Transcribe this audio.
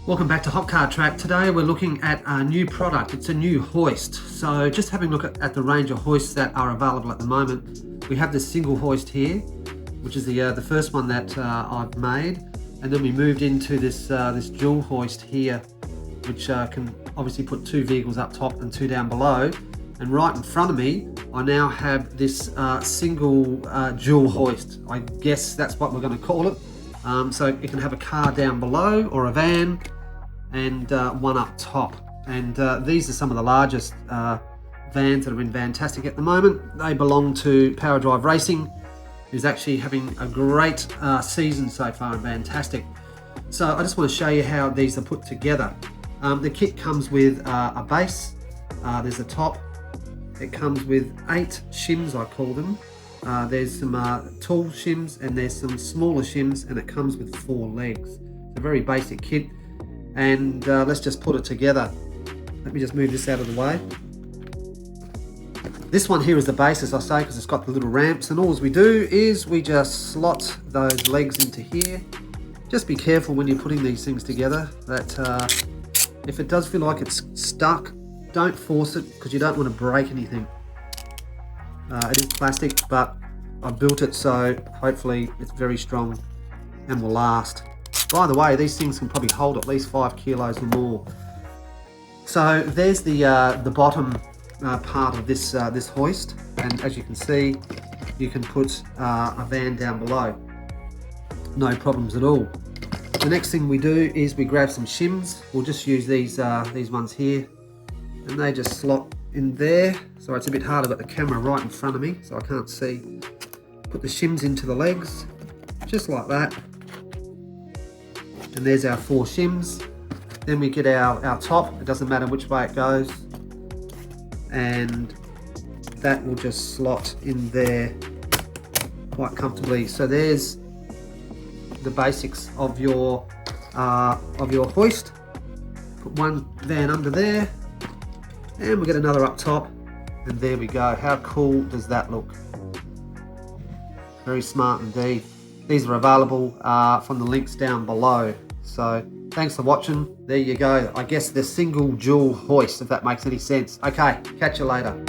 Welcome back to Hot Car Track. Today we're looking at a new product. It's a new hoist. So just having a look at the range of hoists that are available at the moment. We have this single hoist here, which is the first one that I've made, and then we moved into this this dual hoist here, which can obviously put two vehicles up top and two down below. And right in front of me, I now have this single dual hoist. I guess that's what we're going to call it. So it can have a car down below or a van, and one up top. And these are some of the largest vans that are in Vantastic at the moment. They belong to Power Drive Racing, who's actually having a great season so far in Vantastic. So I just want to show you how these are put together. The kit comes with a base, there's a top, it comes with 8 shims, I call them. There's some tall shims and there's some smaller shims, and it comes with 4 legs. It's a very basic kit, and let's just put it together. Let me just move this out of the way. This one here is the base, as I say, because it's got the little ramps, and all we do is we just slot those legs into here. Just be careful when you're putting these things together that if it does feel like it's stuck, don't force it, because you don't want to break anything. It is plastic, but I've built it so hopefully it's very strong and will last. By the way, these things can probably hold at least 5 kilos or more. So there's the bottom part of this this hoist, and as you can see, you can put a van down below. No problems at all. The next thing we do is we grab some shims. We'll just use these ones here, and they just slot in there. So it's a bit hard. I've got the camera right in front of me, so I can't see. Put the shims into the legs, just like that. And there's our 4 shims. Then we get our top. It doesn't matter which way it goes. And that will just slot in there quite comfortably. So there's the basics of your hoist. Put one van under there, and we get another up top, and there we go. How cool does that look? Very smart indeed. These are available from the links down below. So thanks for watching. There you go. I guess the single dual hoist, if that makes any sense. Okay, catch you later.